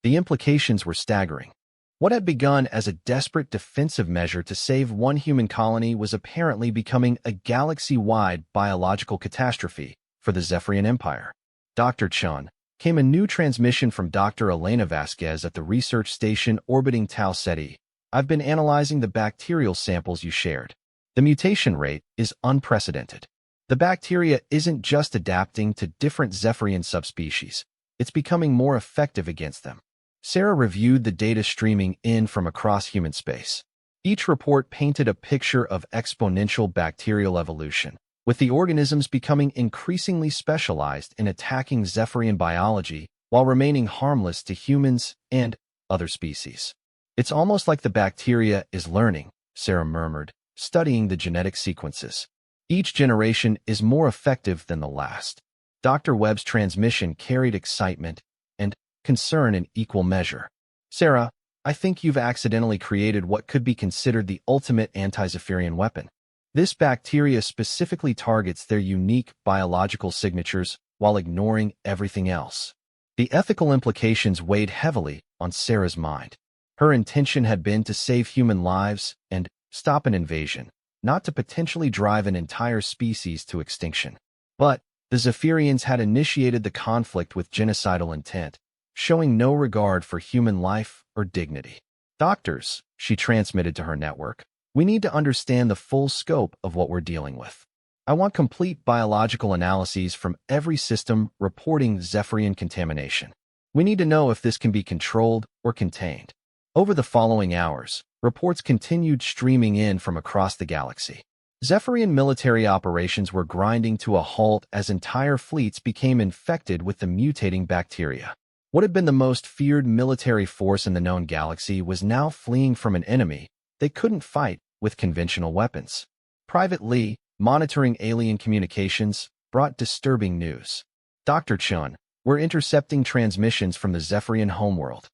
The implications were staggering. What had begun as a desperate defensive measure to save one human colony was apparently becoming a galaxy-wide biological catastrophe for the Zephyrian Empire. Dr. Chun, came a new transmission from Dr. Elena Vasquez at the research station orbiting Tau Ceti. I've been analyzing the bacterial samples you shared. The mutation rate is unprecedented. The bacteria isn't just adapting to different Zephyrian subspecies, it's becoming more effective against them. Sarah reviewed the data streaming in from across human space. Each report painted a picture of exponential bacterial evolution, with the organisms becoming increasingly specialized in attacking Zephyrian biology while remaining harmless to humans and other species. It's almost like the bacteria is learning, Sarah murmured, studying the genetic sequences. Each generation is more effective than the last. Dr. Webb's transmission carried excitement and concern in equal measure. Sarah, I think you've accidentally created what could be considered the ultimate anti-Zephyrian weapon. This bacteria specifically targets their unique biological signatures while ignoring everything else. The ethical implications weighed heavily on Sarah's mind. Her intention had been to save human lives and stop an invasion, not to potentially drive an entire species to extinction. But the Zephyrians had initiated the conflict with genocidal intent, showing no regard for human life or dignity. Doctors, she transmitted to her network, we need to understand the full scope of what we're dealing with. I want complete biological analyses from every system reporting Zephyrian contamination. We need to know if this can be controlled or contained. Over the following hours, reports continued streaming in from across the galaxy. Zephyrian military operations were grinding to a halt as entire fleets became infected with the mutating bacteria. What had been the most feared military force in the known galaxy was now fleeing from an enemy they couldn't fight with conventional weapons. Private Lee, monitoring alien communications, brought disturbing news. Dr. Chun, we're intercepting transmissions from the Zephyrian homeworld.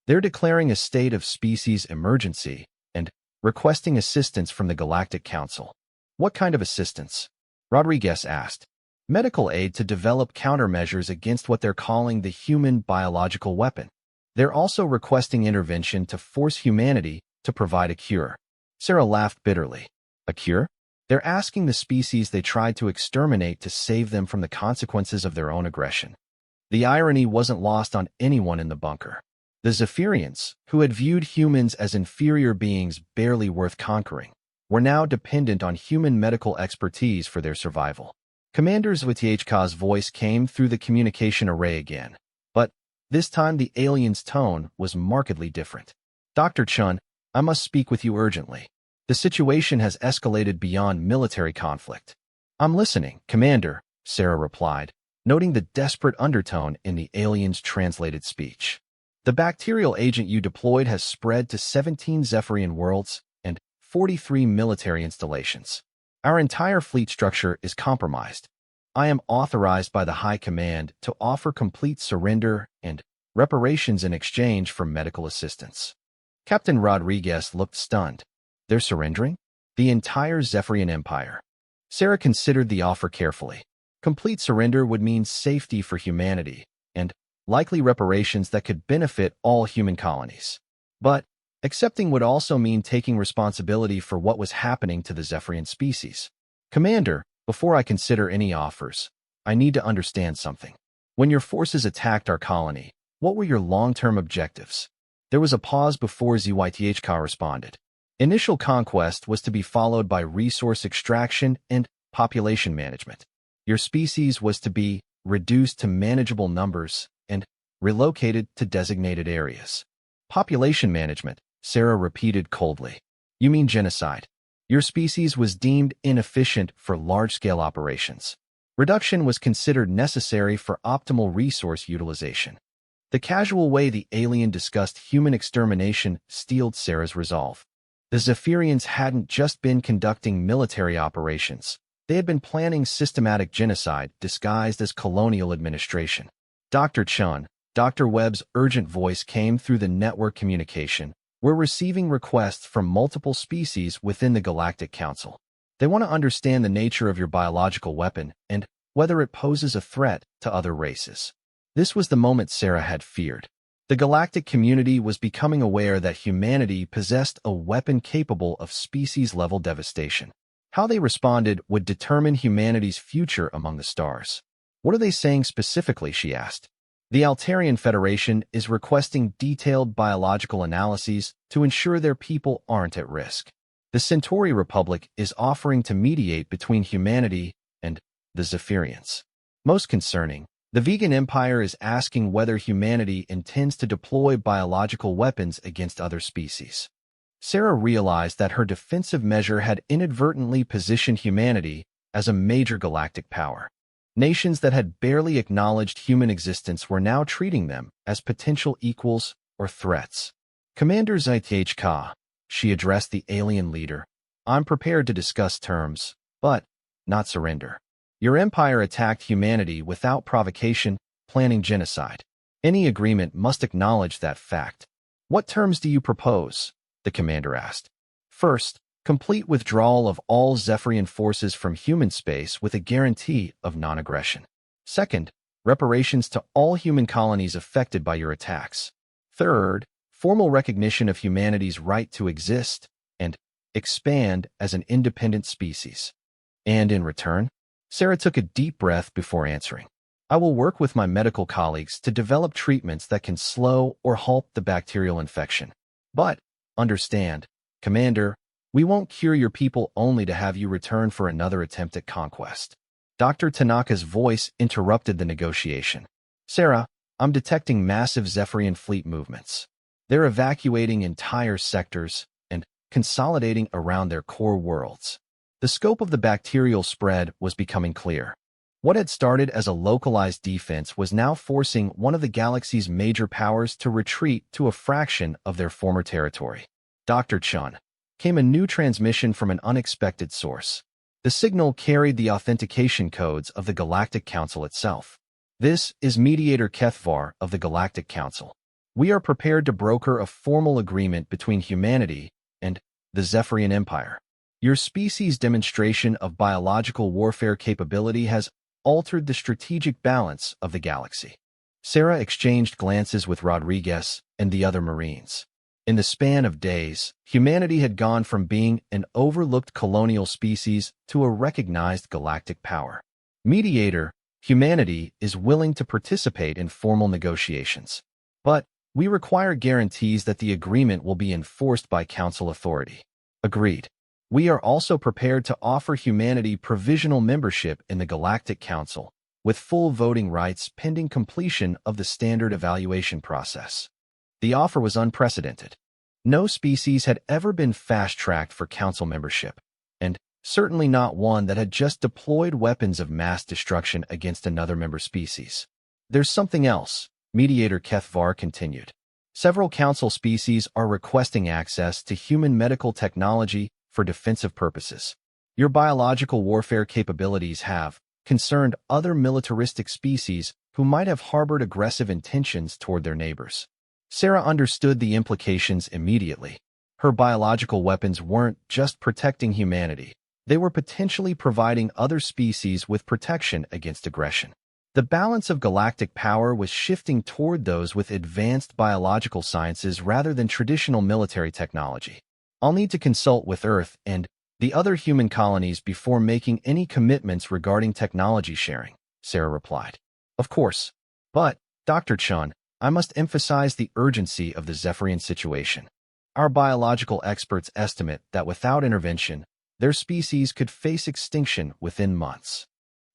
They're declaring a state of species emergency and requesting assistance from the Galactic Council. What kind of assistance? Rodriguez asked. Medical aid to develop countermeasures against what they're calling the human biological weapon. They're also requesting intervention to force humanity to provide a cure. Sarah laughed bitterly. A cure? They're asking the species they tried to exterminate to save them from the consequences of their own aggression. The irony wasn't lost on anyone in the bunker. The Zephyrians, who had viewed humans as inferior beings barely worth conquering, were now dependent on human medical expertise for their survival. Commander Zwitychka's voice came through the communication array again, but this time the alien's tone was markedly different. Dr. Chun, I must speak with you urgently. The situation has escalated beyond military conflict. I'm listening, Commander, Sarah replied, noting the desperate undertone in the alien's translated speech. The bacterial agent you deployed has spread to 17 Zephyrian worlds and 43 military installations. Our entire fleet structure is compromised. I am authorized by the High Command to offer complete surrender and reparations in exchange for medical assistance. Captain Rodriguez looked stunned. They're surrendering? The entire Zephyrian Empire. Sarah considered the offer carefully. Complete surrender would mean safety for humanity and likely reparations that could benefit all human colonies. But accepting would also mean taking responsibility for what was happening to the Zephyrian species. Commander, before I consider any offers, I need to understand something. When your forces attacked our colony, what were your long-term objectives? There was a pause before Zwitychka responded. Initial conquest was to be followed by resource extraction and population management. Your species was to be reduced to manageable numbers and relocated to designated areas. Population management, Sarah repeated coldly. You mean genocide? Your species was deemed inefficient for large-scale operations. Reduction was considered necessary for optimal resource utilization. The casual way the alien discussed human extermination steeled Sarah's resolve. The Zephyrians hadn't just been conducting military operations. They had been planning systematic genocide disguised as colonial administration. Dr. Chun, Dr. Webb's urgent voice came through the network communication. We're receiving requests from multiple species within the Galactic Council. They want to understand the nature of your biological weapon and whether it poses a threat to other races. This was the moment Sarah had feared. The galactic community was becoming aware that humanity possessed a weapon capable of species-level devastation. How they responded would determine humanity's future among the stars. What are they saying specifically, she asked. The Altarian Federation is requesting detailed biological analyses to ensure their people aren't at risk. The Centauri Republic is offering to mediate between humanity and the Zephyrians. Most concerning, the Vegan Empire is asking whether humanity intends to deploy biological weapons against other species. Sarah realized that her defensive measure had inadvertently positioned humanity as a major galactic power. Nations that had barely acknowledged human existence were now treating them as potential equals or threats. Commander HFY, she addressed the alien leader, I'm prepared to discuss terms, but not surrender. Your empire attacked humanity without provocation, planning genocide. Any agreement must acknowledge that fact. What terms do you propose? The commander asked. First, complete withdrawal of all Zephyrian forces from human space with a guarantee of non-aggression. Second, reparations to all human colonies affected by your attacks. Third, formal recognition of humanity's right to exist and expand as an independent species. And in return, Sarah took a deep breath before answering. I will work with my medical colleagues to develop treatments that can slow or halt the bacterial infection. But, understand, Commander, we won't cure your people only to have you return for another attempt at conquest. Dr. Tanaka's voice interrupted the negotiation. Sarah, I'm detecting massive Zephyrian fleet movements. They're evacuating entire sectors and consolidating around their core worlds. The scope of the bacterial spread was becoming clear. What had started as a localized defense was now forcing one of the galaxy's major powers to retreat to a fraction of their former territory. Dr. Chun, came a new transmission from an unexpected source. The signal carried the authentication codes of the Galactic Council itself. This is Mediator Kethvar of the Galactic Council. We are prepared to broker a formal agreement between humanity and the Zephyrian Empire. Your species' demonstration of biological warfare capability has altered the strategic balance of the galaxy. Sarah exchanged glances with Rodriguez and the other Marines. In the span of days, humanity had gone from being an overlooked colonial species to a recognized galactic power. Mediator, humanity is willing to participate in formal negotiations. But we require guarantees that the agreement will be enforced by Council authority. Agreed. We are also prepared to offer humanity provisional membership in the Galactic Council, with full voting rights pending completion of the standard evaluation process. The offer was unprecedented. No species had ever been fast-tracked for Council membership, and certainly not one that had just deployed weapons of mass destruction against another member species. There's something else, Mediator Kethvar continued. Several Council species are requesting access to human medical technology for defensive purposes. Your biological warfare capabilities have concerned other militaristic species who might have harbored aggressive intentions toward their neighbors. Sarah understood the implications immediately. Her biological weapons weren't just protecting humanity. They were potentially providing other species with protection against aggression. The balance of galactic power was shifting toward those with advanced biological sciences rather than traditional military technology. I'll need to consult with Earth and the other human colonies before making any commitments regarding technology sharing, Sarah replied. Of course. But, Dr. Chun, I must emphasize the urgency of the Zephyrian situation. Our biological experts estimate that without intervention, their species could face extinction within months.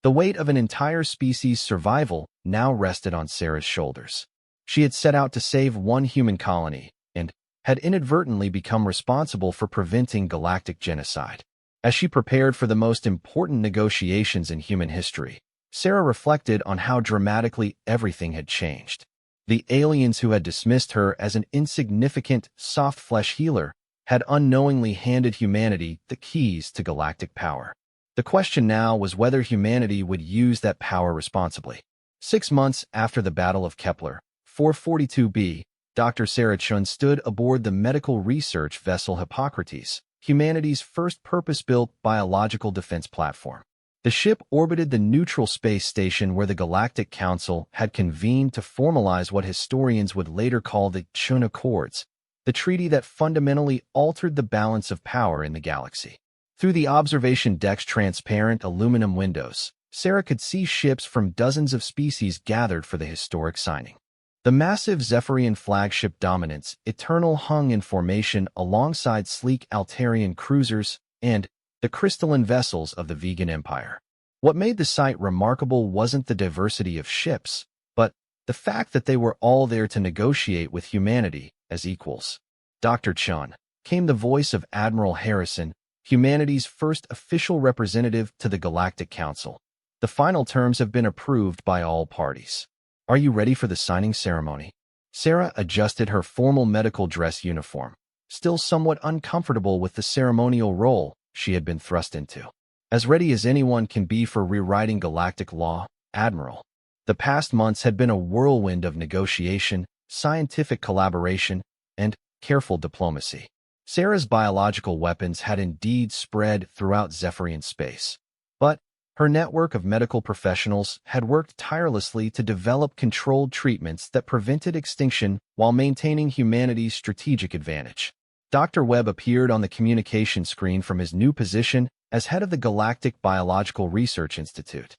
The weight of an entire species' survival now rested on Sarah's shoulders. She had set out to save one human colony and had inadvertently become responsible for preventing galactic genocide. As she prepared for the most important negotiations in human history, Sarah reflected on how dramatically everything had changed. The aliens who had dismissed her as an insignificant, soft-flesh healer had unknowingly handed humanity the keys to galactic power. The question now was whether humanity would use that power responsibly. 6 months after the Battle of Kepler, 442b, Dr. Sarah Chun stood aboard the medical research vessel Hippocrates, humanity's first purpose-built biological defense platform. The ship orbited the neutral space station where the Galactic Council had convened to formalize what historians would later call the Chun Accords, the treaty that fundamentally altered the balance of power in the galaxy. Through the observation deck's transparent aluminum windows, Sarah could see ships from dozens of species gathered for the historic signing. The massive Zephyrian flagship Dominance Eternal hung in formation alongside sleek Altarian cruisers and the crystalline vessels of the Vegan Empire. What made the sight remarkable wasn't the diversity of ships, but the fact that they were all there to negotiate with humanity as equals. Dr. Chun came the voice of Admiral Harrison, humanity's first official representative to the Galactic Council. The final terms have been approved by all parties. Are you ready for the signing ceremony? Sarah adjusted her formal medical dress uniform, still somewhat uncomfortable with the ceremonial role she had been thrust into. As ready as anyone can be for rewriting galactic law, Admiral. The past months had been a whirlwind of negotiation, scientific collaboration, and careful diplomacy. Sarah's biological weapons had indeed spread throughout Zephyrian space, but her network of medical professionals had worked tirelessly to develop controlled treatments that prevented extinction while maintaining humanity's strategic advantage. Dr. Webb appeared on the communication screen from his new position as head of the Galactic Biological Research Institute.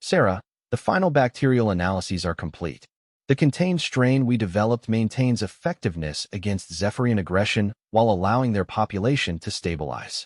Sarah, the final bacterial analyses are complete. The contained strain we developed maintains effectiveness against Zephyrian aggression while allowing their population to stabilize.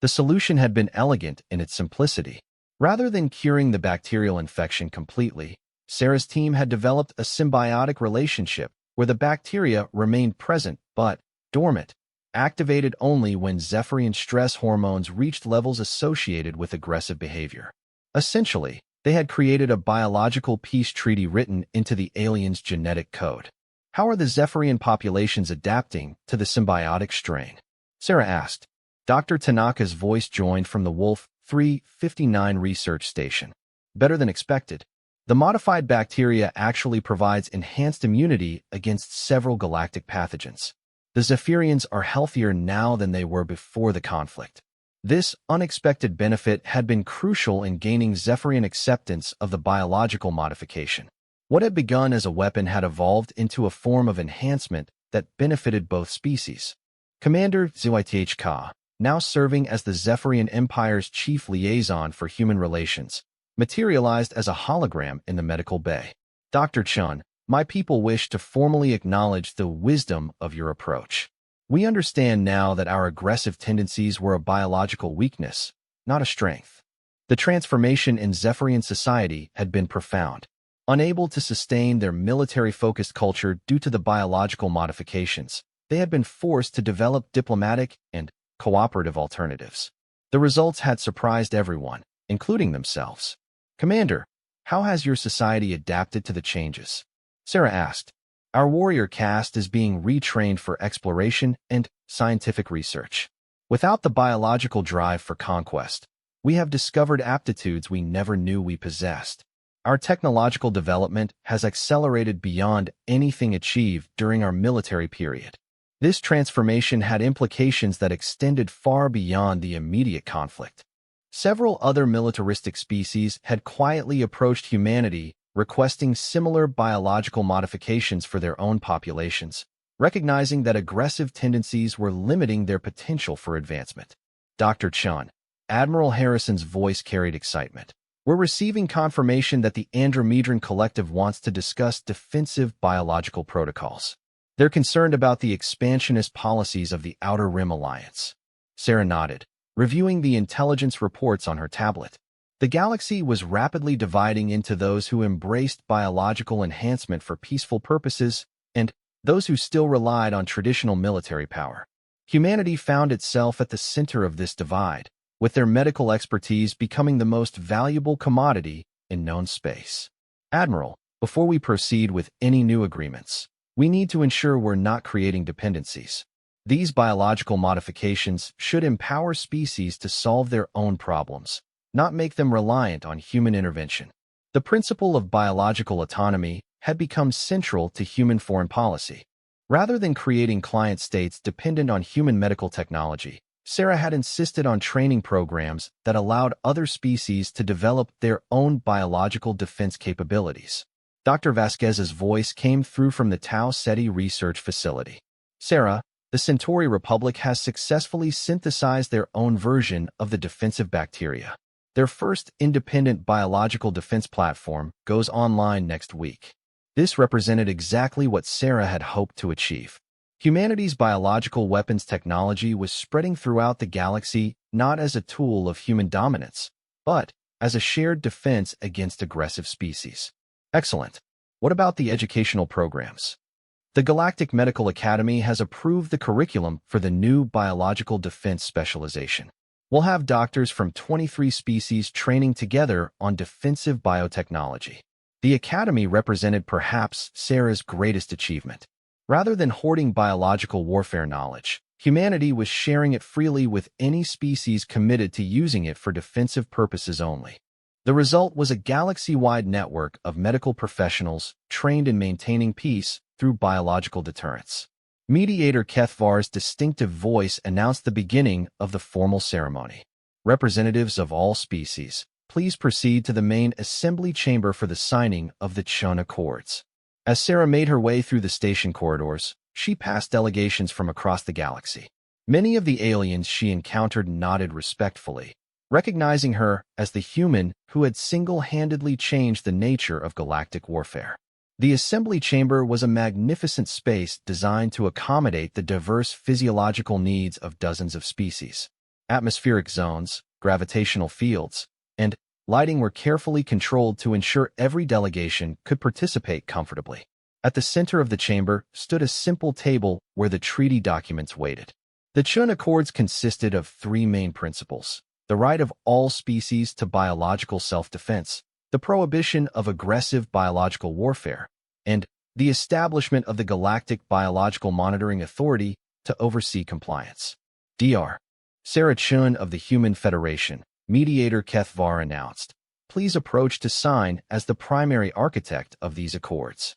The solution had been elegant in its simplicity. Rather than curing the bacterial infection completely, Sarah's team had developed a symbiotic relationship where the bacteria remained present but dormant, activated only when Zephyrian stress hormones reached levels associated with aggressive behavior. Essentially, they had created a biological peace treaty written into the aliens' genetic code. How are the Zephyrian populations adapting to the symbiotic strain? Sarah asked. Dr. Tanaka's voice joined from the Wolf 359 research station. Better than expected. The modified bacteria actually provides enhanced immunity against several galactic pathogens. The Zephyrians are healthier now than they were before the conflict. This unexpected benefit had been crucial in gaining Zephyrian acceptance of the biological modification. What had begun as a weapon had evolved into a form of enhancement that benefited both species. Commander Zyth Ka, now serving as the Zephyrian Empire's chief liaison for human relations, materialized as a hologram in the medical bay. Dr. Chun, my people wish to formally acknowledge the wisdom of your approach. We understand now that our aggressive tendencies were a biological weakness, not a strength. The transformation in Zephyrian society had been profound. Unable to sustain their military-focused culture due to the biological modifications, they had been forced to develop diplomatic and cooperative alternatives. The results had surprised everyone, including themselves. Commander, how has your society adapted to the changes? Sarah asked. Our warrior caste is being retrained for exploration and scientific research. Without the biological drive for conquest, we have discovered aptitudes we never knew we possessed. Our technological development has accelerated beyond anything achieved during our military period. This transformation had implications that extended far beyond the immediate conflict. Several other militaristic species had quietly approached humanity, requesting similar biological modifications for their own populations, recognizing that aggressive tendencies were limiting their potential for advancement. Dr. Chun, Admiral Harrison's voice carried excitement. We're receiving confirmation that the Andromedran Collective wants to discuss defensive biological protocols. They're concerned about the expansionist policies of the Outer Rim Alliance. Sarah nodded, reviewing the intelligence reports on her tablet. The galaxy was rapidly dividing into those who embraced biological enhancement for peaceful purposes and those who still relied on traditional military power. Humanity found itself at the center of this divide, with their medical expertise becoming the most valuable commodity in known space. Admiral, before we proceed with any new agreements, we need to ensure we're not creating dependencies. These biological modifications should empower species to solve their own problems, not make them reliant on human intervention. The principle of biological autonomy had become central to human foreign policy. Rather than creating client states dependent on human medical technology, Sarah had insisted on training programs that allowed other species to develop their own biological defense capabilities. Dr. Vasquez's voice came through from the Tau Ceti research facility. Sarah, the Centauri Republic has successfully synthesized their own version of the defensive bacteria. Their first independent biological defense platform goes online next week. This represented exactly what Sarah had hoped to achieve. Humanity's biological weapons technology was spreading throughout the galaxy not as a tool of human dominance, but as a shared defense against aggressive species. Excellent. What about the educational programs? The Galactic Medical Academy has approved the curriculum for the new biological defense specialization. We'll have doctors from 23 species training together on defensive biotechnology. The Academy represented perhaps Sarah's greatest achievement. Rather than hoarding biological warfare knowledge, humanity was sharing it freely with any species committed to using it for defensive purposes only. The result was a galaxy-wide network of medical professionals trained in maintaining peace through biological deterrence. Mediator Kethvar's distinctive voice announced the beginning of the formal ceremony. Representatives of all species, please proceed to the main assembly chamber for the signing of the Chun Accords. As Sarah made her way through the station corridors, she passed delegations from across the galaxy. Many of the aliens she encountered nodded respectfully, recognizing her as the human who had single-handedly changed the nature of galactic warfare. The assembly chamber was a magnificent space designed to accommodate the diverse physiological needs of dozens of species. Atmospheric zones, gravitational fields, and lighting were carefully controlled to ensure every delegation could participate comfortably. At the center of the chamber stood a simple table where the treaty documents waited. The Chun Accords consisted of three main principles: the right of all species to biological self-defense, the prohibition of aggressive biological warfare, and the establishment of the Galactic Biological Monitoring Authority to oversee compliance. Dr. Sarah Chun of the Human Federation, Mediator Kethvar announced, please approach to sign as the primary architect of these accords.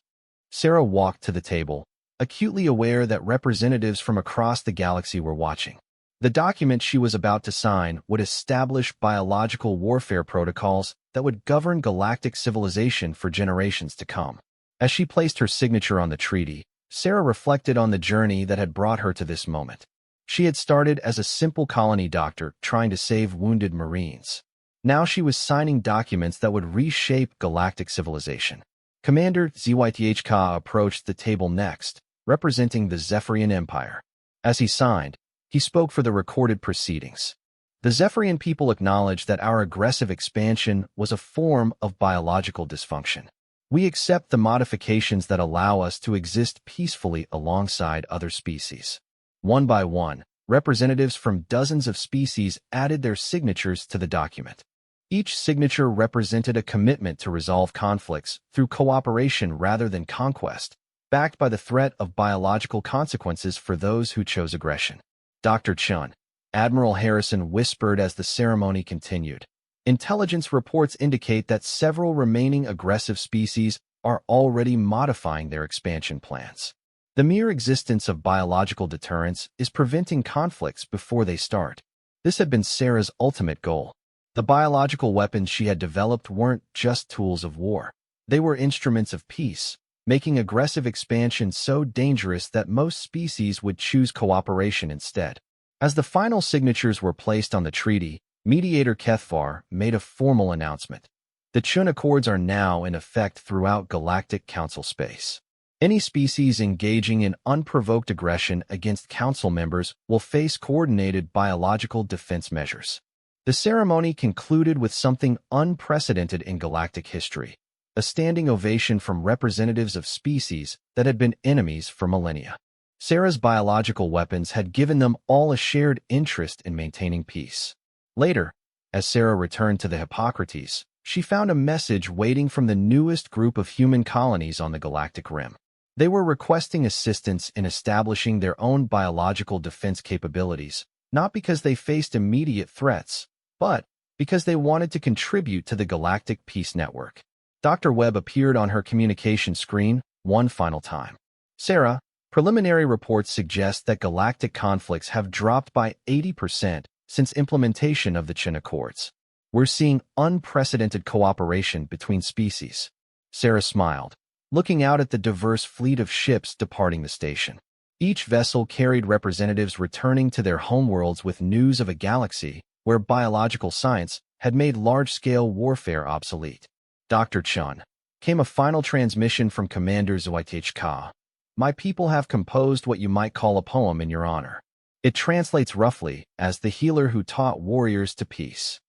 Sarah walked to the table, acutely aware that representatives from across the galaxy were watching. The document she was about to sign would establish biological warfare protocols that would govern galactic civilization for generations to come. As she placed her signature on the treaty, Sarah reflected on the journey that had brought her to this moment. She had started as a simple colony doctor trying to save wounded Marines. Now she was signing documents that would reshape galactic civilization. Commander Zythka approached the table next, representing the Zephyrian Empire. As he signed, he spoke for the recorded proceedings. The Zephyrian people acknowledged that our aggressive expansion was a form of biological dysfunction. We accept the modifications that allow us to exist peacefully alongside other species. One by one, representatives from dozens of species added their signatures to the document. Each signature represented a commitment to resolve conflicts through cooperation rather than conquest, backed by the threat of biological consequences for those who chose aggression. Dr. Chun, Admiral Harrison whispered as the ceremony continued. Intelligence reports indicate that several remaining aggressive species are already modifying their expansion plans. The mere existence of biological deterrence is preventing conflicts before they start. This had been Sarah's ultimate goal. The biological weapons she had developed weren't just tools of war. They were instruments of peace, making aggressive expansion so dangerous that most species would choose cooperation instead. As the final signatures were placed on the treaty, Mediator Kethvar made a formal announcement. The Chun Accords are now in effect throughout Galactic Council space. Any species engaging in unprovoked aggression against Council members will face coordinated biological defense measures. The ceremony concluded with something unprecedented in galactic history: a standing ovation from representatives of species that had been enemies for millennia. Sarah's biological weapons had given them all a shared interest in maintaining peace. Later, as Sarah returned to the Hippocrates, she found a message waiting from the newest group of human colonies on the galactic rim. They were requesting assistance in establishing their own biological defense capabilities, not because they faced immediate threats, but because they wanted to contribute to the Galactic Peace Network. Dr. Webb appeared on her communication screen one final time. Sarah, preliminary reports suggest that galactic conflicts have dropped by 80% since implementation of the Chun Accords. We're seeing unprecedented cooperation between species. Sarah smiled, looking out at the diverse fleet of ships departing the station. Each vessel carried representatives returning to their homeworlds with news of a galaxy where biological science had made large-scale warfare obsolete. Dr. Chun. Came a final transmission from Commander HFY. My people have composed what you might call a poem in your honor. It translates roughly as the healer who taught warriors to peace.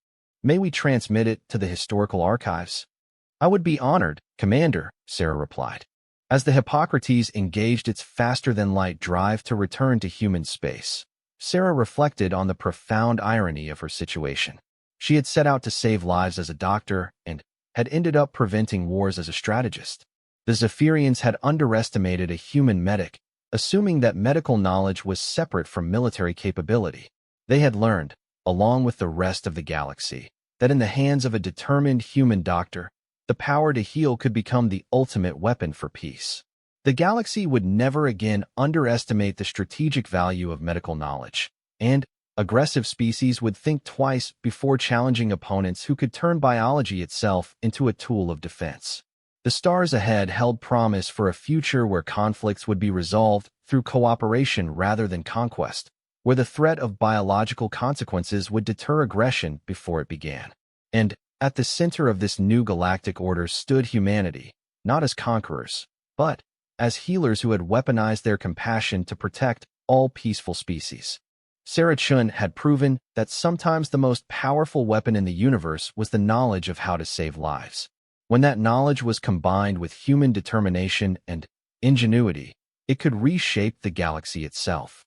May we transmit it to the historical archives? I would be honored, Commander, Sarah replied. As the Hippocrates engaged its faster-than-light drive to return to human space, Sarah reflected on the profound irony of her situation. She had set out to save lives as a doctor and had ended up preventing wars as a strategist. The Zephyrians had underestimated a human medic, assuming that medical knowledge was separate from military capability. They had learned, along with the rest of the galaxy, that in the hands of a determined human doctor, the power to heal could become the ultimate weapon for peace. The galaxy would never again underestimate the strategic value of medical knowledge, and aggressive species would think twice before challenging opponents who could turn biology itself into a tool of defense. The stars ahead held promise for a future where conflicts would be resolved through cooperation rather than conquest, where the threat of biological consequences would deter aggression before it began. And at the center of this new galactic order stood humanity, not as conquerors, but as healers who had weaponized their compassion to protect all peaceful species. Sarah Chun had proven that sometimes the most powerful weapon in the universe was the knowledge of how to save lives. When that knowledge was combined with human determination and ingenuity, it could reshape the galaxy itself.